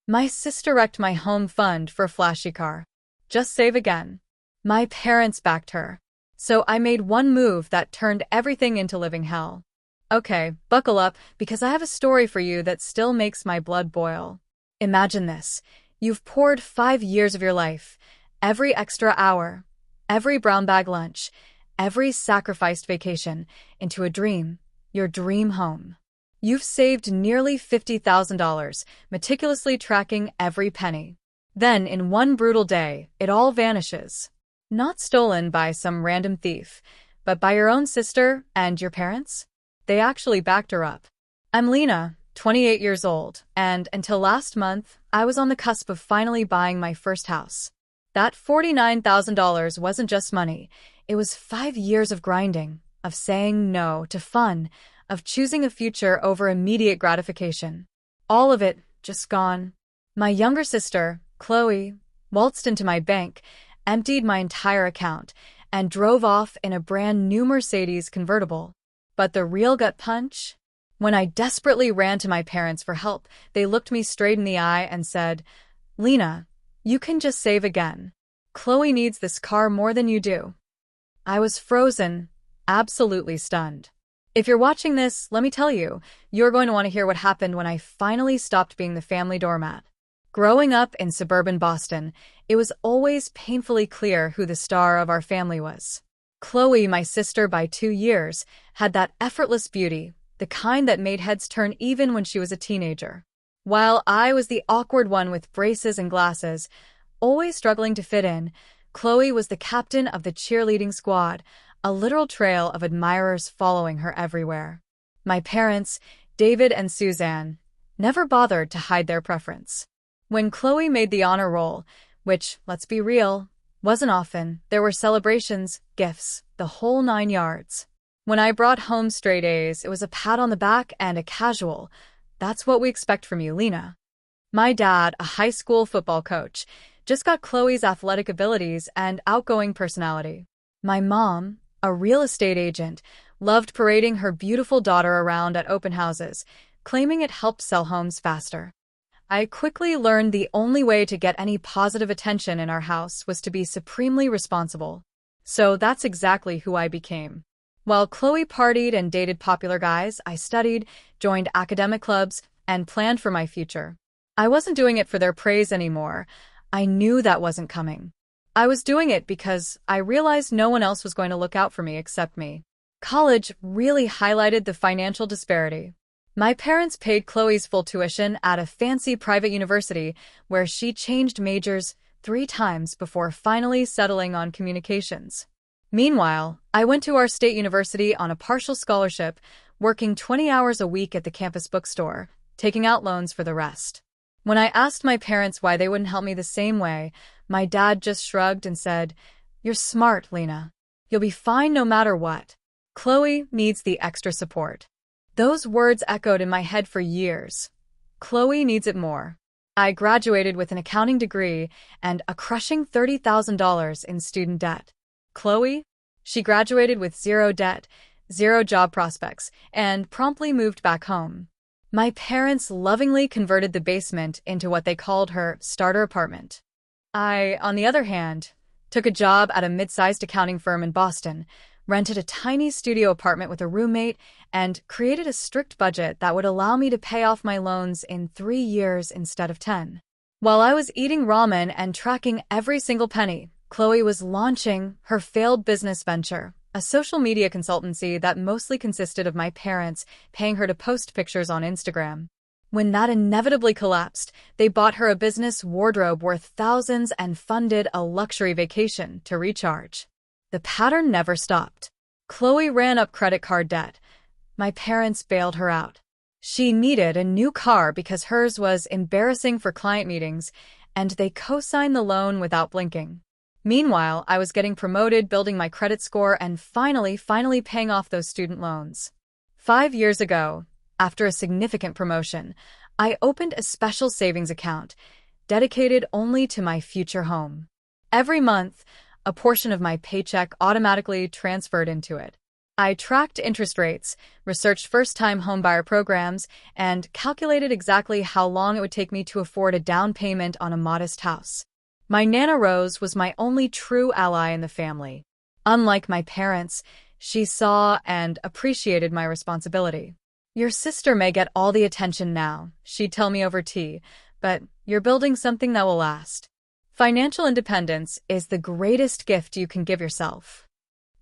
My sister wrecked my home fund for a flashy car. Just save again. My parents backed her. So I made one move that turned everything into living hell. Okay, buckle up, because I have a story for you that still makes my blood boil. Imagine this. You've poured 5 years of your life, every extra hour, every brown bag lunch, every sacrificed vacation, into a dream, your dream home. You've saved nearly $50,000, meticulously tracking every penny. Then, in one brutal day, it all vanishes. Not stolen by some random thief, but by your own sister and your parents? They actually backed her up. I'm Lena, 28 years old, and until last month, I was on the cusp of finally buying my first house. That $49,000 wasn't just money. It was 5 years of grinding, of saying no to fun, of choosing a future over immediate gratification. All of it just gone. My younger sister, Chloe, waltzed into my bank, emptied my entire account, and drove off in a brand new Mercedes convertible. But the real gut punch? When I desperately ran to my parents for help, they looked me straight in the eye and said, "Lena, you can just save again. Chloe needs this car more than you do." I was frozen, absolutely stunned. If you're watching this, let me tell you, you're going to want to hear what happened when I finally stopped being the family doormat. Growing up in suburban Boston, it was always painfully clear who the star of our family was. Chloe, my sister by 2 years, had that effortless beauty, the kind that made heads turn even when she was a teenager. While I was the awkward one with braces and glasses, always struggling to fit in, Chloe was the captain of the cheerleading squad, a literal trail of admirers following her everywhere. My parents, David and Suzanne, never bothered to hide their preference. When Chloe made the honor roll, which, let's be real, wasn't often, there were celebrations, gifts, the whole 9 yards. When I brought home straight A's, it was a pat on the back and a casual, "That's what we expect from you, Lena." My dad, a high school football coach, just got Chloe's athletic abilities and outgoing personality. My mom, a real estate agent, loved parading her beautiful daughter around at open houses, claiming it helped sell homes faster. I quickly learned the only way to get any positive attention in our house was to be supremely responsible. So that's exactly who I became. While Chloe partied and dated popular guys, I studied, joined academic clubs, and planned for my future. I wasn't doing it for their praise anymore. I knew that wasn't coming. I was doing it because I realized no one else was going to look out for me except me. College really highlighted the financial disparity. My parents paid Chloe's full tuition at a fancy private university where she changed majors 3 times before finally settling on communications. Meanwhile, I went to our state university on a partial scholarship, working 20 hours a week at the campus bookstore, taking out loans for the rest. When I asked my parents why they wouldn't help me the same way, my dad just shrugged and said, "You're smart, Lena. You'll be fine no matter what. Chloe needs the extra support." Those words echoed in my head for years. Chloe needs it more. I graduated with an accounting degree and a crushing $30,000 in student debt. Chloe? She graduated with 0 debt, 0 job prospects, and promptly moved back home. My parents lovingly converted the basement into what they called her starter apartment. I, on the other hand, took a job at a mid-sized accounting firm in Boston, rented a tiny studio apartment with a roommate, and created a strict budget that would allow me to pay off my loans in 3 years instead of 10. While I was eating ramen and tracking every single penny, Chloe was launching her failed business venture, a social media consultancy that mostly consisted of my parents paying her to post pictures on Instagram. When that inevitably collapsed, they bought her a business wardrobe worth thousands and funded a luxury vacation to recharge. The pattern never stopped. Chloe ran up credit card debt. My parents bailed her out. She needed a new car because hers was embarrassing for client meetings, and they co-signed the loan without blinking. Meanwhile, I was getting promoted, building my credit score, and finally paying off those student loans. 5 years ago, after a significant promotion, I opened a special savings account, dedicated only to my future home. Every month, a portion of my paycheck automatically transferred into it. I tracked interest rates, researched first-time homebuyer programs, and calculated exactly how long it would take me to afford a down payment on a modest house. My Nana Rose was my only true ally in the family. Unlike my parents, she saw and appreciated my responsibility. "Your sister may get all the attention now," she'd tell me over tea, "but you're building something that will last." Financial independence is the greatest gift you can give yourself.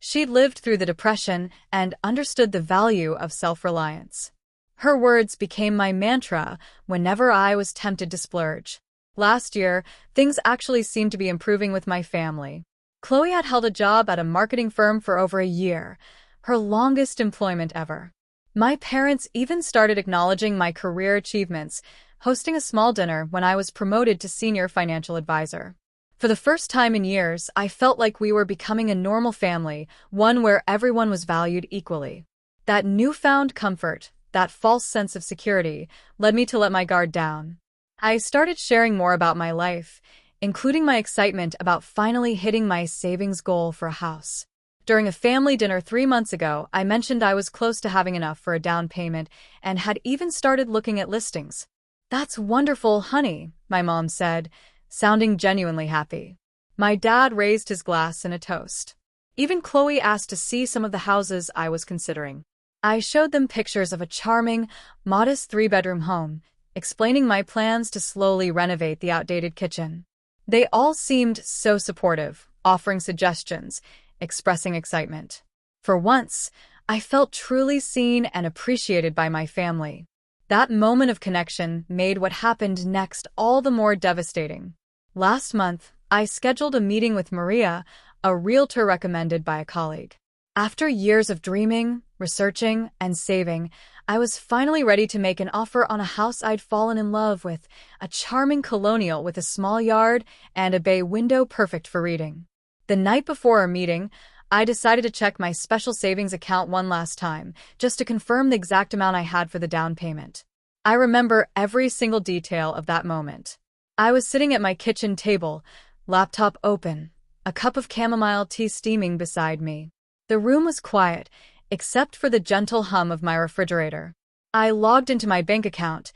She'd lived through the Depression and understood the value of self-reliance. Her words became my mantra whenever I was tempted to splurge. Last year, things actually seemed to be improving with my family. Chloe had held a job at a marketing firm for over a year, her longest employment ever. My parents even started acknowledging my career achievements, hosting a small dinner when I was promoted to senior financial advisor. For the first time in years, I felt like we were becoming a normal family, one where everyone was valued equally. That newfound comfort, that false sense of security, led me to let my guard down. I started sharing more about my life, including my excitement about finally hitting my savings goal for a house. During a family dinner 3 months ago, I mentioned I was close to having enough for a down payment and had even started looking at listings. "That's wonderful, honey," my mom said, sounding genuinely happy. My dad raised his glass in a toast. Even Chloe asked to see some of the houses I was considering. I showed them pictures of a charming, modest 3-bedroom home, explaining my plans to slowly renovate the outdated kitchen. They all seemed so supportive, offering suggestions, expressing excitement. For once, I felt truly seen and appreciated by my family. That moment of connection made what happened next all the more devastating. Last month, I scheduled a meeting with Maria, a realtor recommended by a colleague. After years of dreaming, researching, and saving, I was finally ready to make an offer on a house I'd fallen in love with, a charming colonial with a small yard and a bay window perfect for reading. The night before our meeting, I decided to check my special savings account one last time, just to confirm the exact amount I had for the down payment. I remember every single detail of that moment. I was sitting at my kitchen table, laptop open, a cup of chamomile tea steaming beside me. The room was quiet, except for the gentle hum of my refrigerator. I logged into my bank account,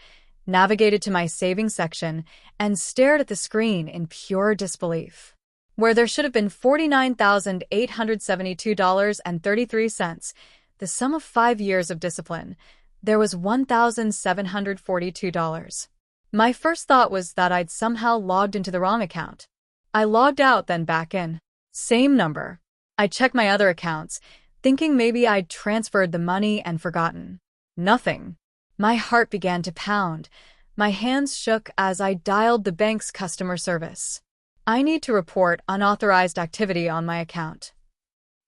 navigated to my savings section, and stared at the screen in pure disbelief. Where there should have been $49,872.33, the sum of 5 years of discipline, there was $1,742. My first thought was that I'd somehow logged into the wrong account. I logged out, then back in. Same number. I checked my other accounts, thinking maybe I'd transferred the money and forgotten. Nothing. My heart began to pound. My hands shook as I dialed the bank's customer service. "I need to report unauthorized activity on my account,"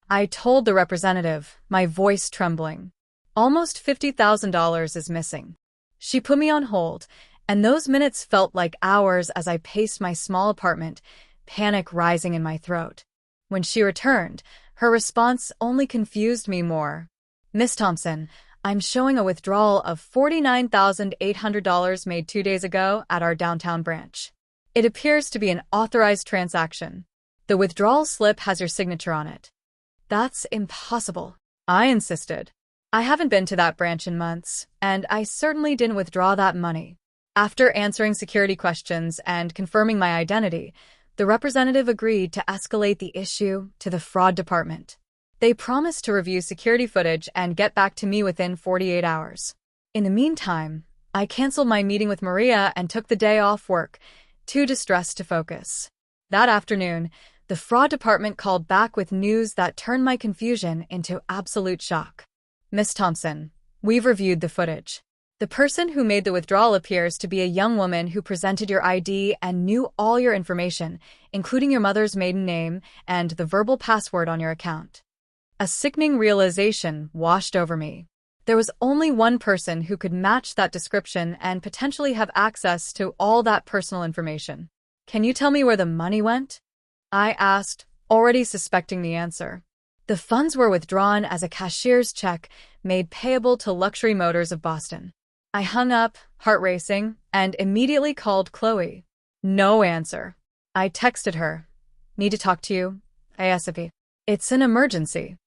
I told the representative, my voice trembling. "Almost $50,000 is missing." She put me on hold, and those minutes felt like hours as I paced my small apartment, panic rising in my throat. When she returned, her response only confused me more. "Miss Thompson, I'm showing a withdrawal of $49,800 made 2 days ago at our downtown branch. It appears to be an authorized transaction. The withdrawal slip has your signature on it." "That's impossible," I insisted. "I haven't been to that branch in months, and I certainly didn't withdraw that money." After answering security questions and confirming my identity, the representative agreed to escalate the issue to the fraud department. They promised to review security footage and get back to me within 48 hours. In the meantime, I canceled my meeting with Maria and took the day off work, too distressed to focus. That afternoon, the fraud department called back with news that turned my confusion into absolute shock. "Miss Thompson, we've reviewed the footage. The person who made the withdrawal appears to be a young woman who presented your ID and knew all your information, including your mother's maiden name and the verbal password on your account." A sickening realization washed over me. There was only one person who could match that description and potentially have access to all that personal information. "Can you tell me where the money went?" I asked, already suspecting the answer. The funds were withdrawn as a cashier's check made payable to Luxury Motors of Boston. I hung up, heart racing, and immediately called Chloe. No answer. I texted her. "Need to talk to you, ASAP. It's an emergency."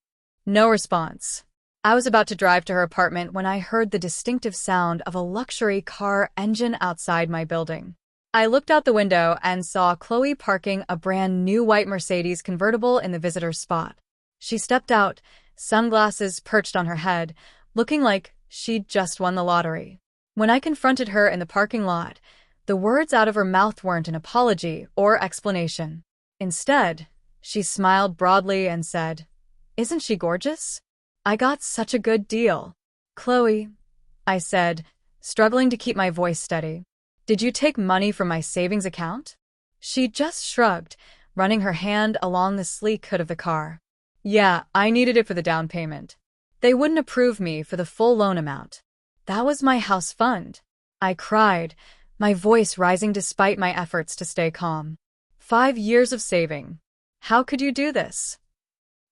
No response. I was about to drive to her apartment when I heard the distinctive sound of a luxury car engine outside my building. I looked out the window and saw Chloe parking a brand new white Mercedes convertible in the visitor's spot. She stepped out, sunglasses perched on her head, looking like she'd just won the lottery. When I confronted her in the parking lot, the words out of her mouth weren't an apology or explanation. Instead, she smiled broadly and said, "Isn't she gorgeous? I got such a good deal." "Chloe," I said, struggling to keep my voice steady, "did you take money from my savings account?" She just shrugged, running her hand along the sleek hood of the car. "Yeah, I needed it for the down payment. They wouldn't approve me for the full loan amount. That was my house fund." I cried, my voice rising despite my efforts to stay calm. 5 years of saving. How could you do this?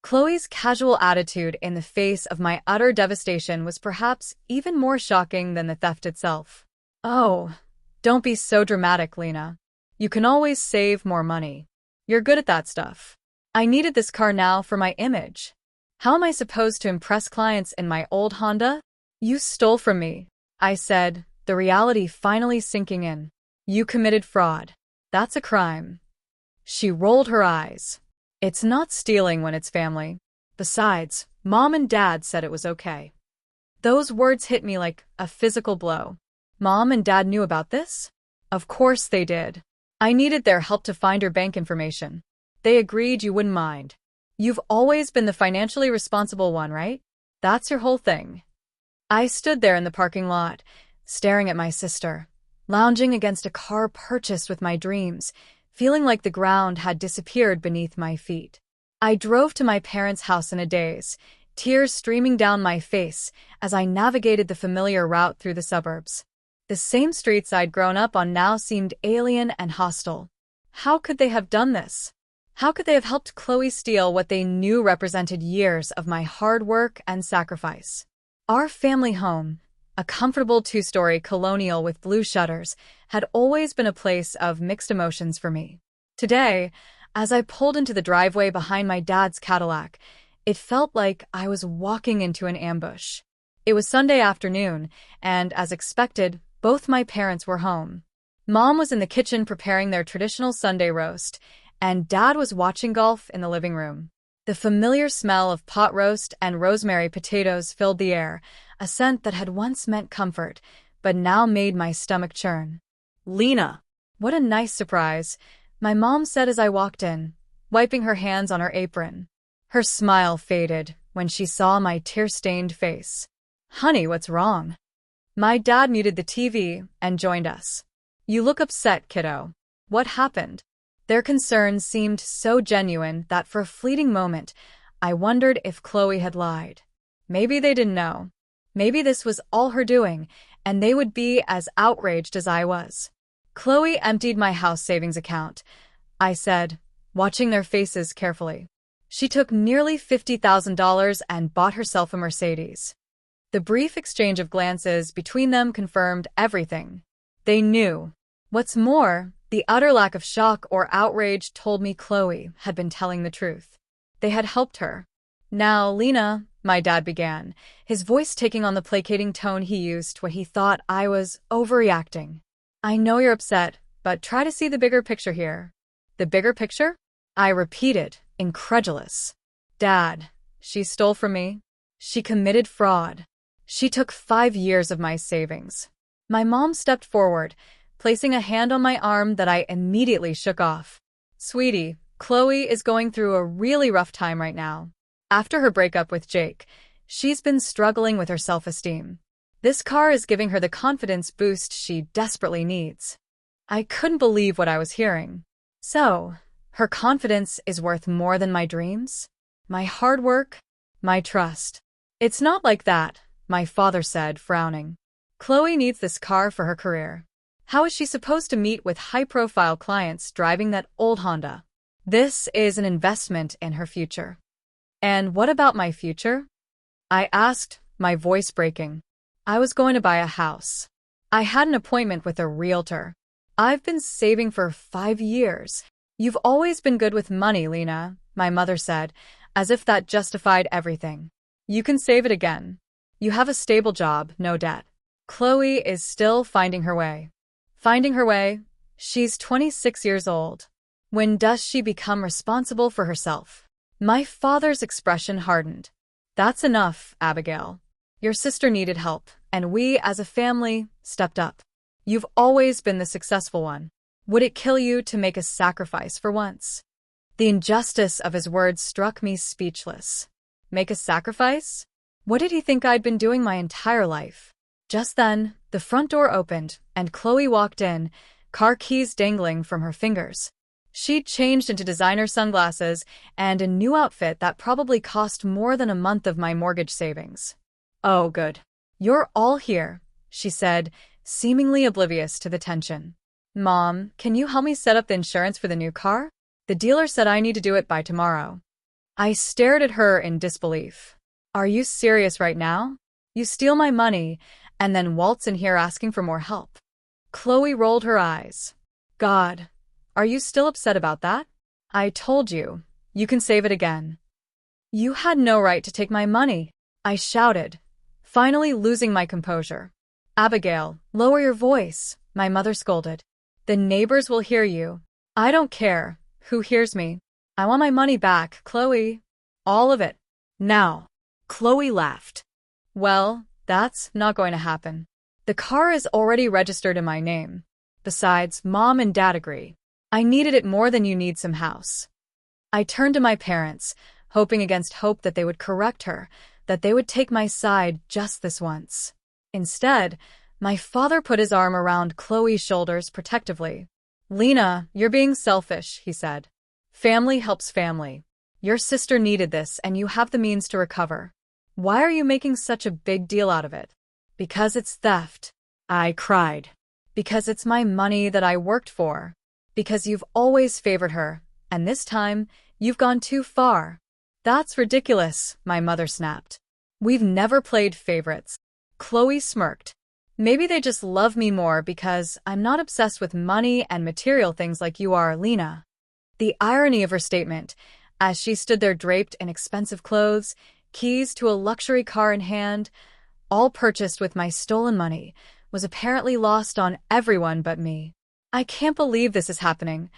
Chloe's casual attitude in the face of my utter devastation was perhaps even more shocking than the theft itself. "Oh, don't be so dramatic, Lena. You can always save more money. You're good at that stuff. I needed this car now for my image. How am I supposed to impress clients in my old Honda?" "You stole from me," I said, the reality finally sinking in. "You committed fraud. That's a crime." She rolled her eyes. "It's not stealing when it's family. Besides, Mom and Dad said it was okay." Those words hit me like a physical blow. Mom and Dad knew about this? Of course they did. I needed their help to find her bank information. They agreed you wouldn't mind. You've always been the financially responsible one, right? That's your whole thing. I stood there in the parking lot, staring at my sister, lounging against a car purchased with my dreams, feeling like the ground had disappeared beneath my feet. I drove to my parents' house in a daze, tears streaming down my face as I navigated the familiar route through the suburbs. The same streets I'd grown up on now seemed alien and hostile. How could they have done this? How could they have helped Chloe steal what they knew represented years of my hard work and sacrifice? Our family home, a comfortable 2-story colonial with blue shutters, had always been a place of mixed emotions for me. Today, as I pulled into the driveway behind my dad's Cadillac, it felt like I was walking into an ambush. It was Sunday afternoon, and as expected, both my parents were home. Mom was in the kitchen preparing their traditional Sunday roast, and Dad was watching golf in the living room. The familiar smell of pot roast and rosemary potatoes filled the air, a scent that had once meant comfort, but now made my stomach churn. "Lena, what a nice surprise," my mom said as I walked in, wiping her hands on her apron. Her smile faded when she saw my tear-stained face. "Honey, what's wrong?" My dad muted the TV and joined us. "You look upset, kiddo. What happened?" Their concerns seemed so genuine that for a fleeting moment, I wondered if Chloe had lied. Maybe they didn't know. Maybe this was all her doing, and they would be as outraged as I was. "Chloe emptied my house savings account," I said, watching their faces carefully. "She took nearly $50,000 and bought herself a Mercedes." The brief exchange of glances between them confirmed everything. They knew. What's more, the utter lack of shock or outrage told me Chloe had been telling the truth. They had helped her. "Now, Lena," my dad began, his voice taking on the placating tone he used when he thought I was overreacting. "I know you're upset, but try to see the bigger picture here." "The bigger picture?" I repeated, incredulous. "Dad, she stole from me. She committed fraud. She took 5 years of my savings." My mom stepped forward, placing a hand on my arm that I immediately shook off. "Sweetie, Chloe is going through a really rough time right now. After her breakup with Jake, she's been struggling with her self-esteem. This car is giving her the confidence boost she desperately needs." I couldn't believe what I was hearing. So, her confidence is worth more than my dreams? My hard work? My trust? "It's not like that," my father said, frowning. "Chloe needs this car for her career. How is she supposed to meet with high-profile clients driving that old Honda? This is an investment in her future." "And what about my future?" I asked, my voice breaking. "I was going to buy a house. I had an appointment with a realtor. I've been saving for 5 years. You've always been good with money, Lena," my mother said, as if that justified everything. You can save it again. You have a stable job, no debt. Chloe is still finding her way. Finding her way? She's 26 years old. When does she become responsible for herself? My father's expression hardened. That's enough, Abigail. Your sister needed help, and we, as a family, stepped up. You've always been the successful one. Would it kill you to make a sacrifice for once? The injustice of his words struck me speechless. Make a sacrifice? What did he think I'd been doing my entire life? Just then, the front door opened, and Chloe walked in, car keys dangling from her fingers. She'd changed into designer sunglasses and a new outfit that probably cost more than a month of my mortgage savings. Oh, good. You're all here, she said, seemingly oblivious to the tension. Mom, can you help me set up the insurance for the new car? The dealer said I need to do it by tomorrow. I stared at her in disbelief. Are you serious right now? You steal my money and then waltz in here asking for more help. Chloe rolled her eyes. God, are you still upset about that? I told you, you can save it again. You had no right to take my money, I shouted, finally losing my composure. Abigail, lower your voice, my mother scolded. The neighbors will hear you. I don't care who hears me. I want my money back, Chloe. All of it. Now. Chloe laughed. Well, that's not going to happen. The car is already registered in my name. Besides, Mom and Dad agree. I needed it more than you need some house. I turned to my parents, hoping against hope that they would correct her, that they would take my side just this once. Instead, my father put his arm around Chloe's shoulders protectively. Lena, you're being selfish, he said. Family helps family. Your sister needed this and you have the means to recover. Why are you making such a big deal out of it? Because it's theft, I cried. Because it's my money that I worked for. Because you've always favored her, and this time, you've gone too far. That's ridiculous, my mother snapped. We've never played favorites. Chloe smirked. Maybe they just love me more because I'm not obsessed with money and material things like you are, Lena. The irony of her statement, as she stood there draped in expensive clothes, keys to a luxury car in hand, all purchased with my stolen money, was apparently lost on everyone but me. I can't believe this is happening,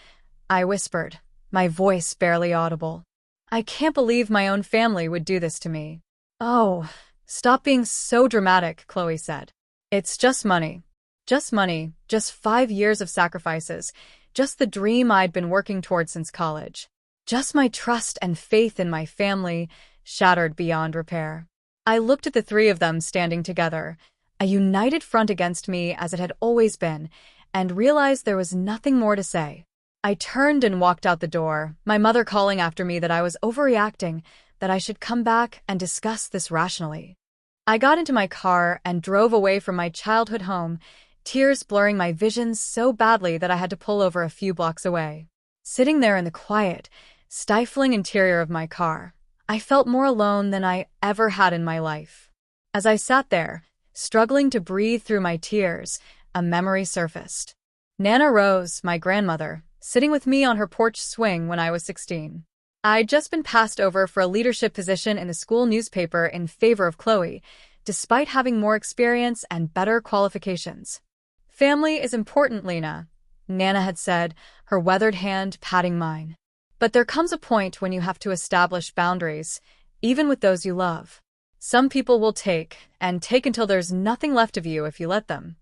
I whispered, my voice barely audible. I can't believe my own family would do this to me. Oh, stop being so dramatic, Chloe said. It's just money. Just money, just 5 years of sacrifices, just the dream I'd been working toward since college. Just my trust and faith in my family, shattered beyond repair. I looked at the three of them standing together, a united front against me as it had always been, and realized there was nothing more to say. I turned and walked out the door, my mother calling after me that I was overreacting, that I should come back and discuss this rationally. I got into my car and drove away from my childhood home, tears blurring my visions so badly that I had to pull over a few blocks away. Sitting there in the quiet, stifling interior of my car, I felt more alone than I ever had in my life. As I sat there, struggling to breathe through my tears, a memory surfaced. Nana Rose, my grandmother, sitting with me on her porch swing when I was 16. I'd just been passed over for a leadership position in the school newspaper in favor of Chloe, despite having more experience and better qualifications. Family is important, Lena, Nana had said, her weathered hand patting mine. But there comes a point when you have to establish boundaries, even with those you love. Some people will take, and take until there's nothing left of you if you let them.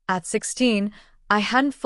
At 16, I hadn't fully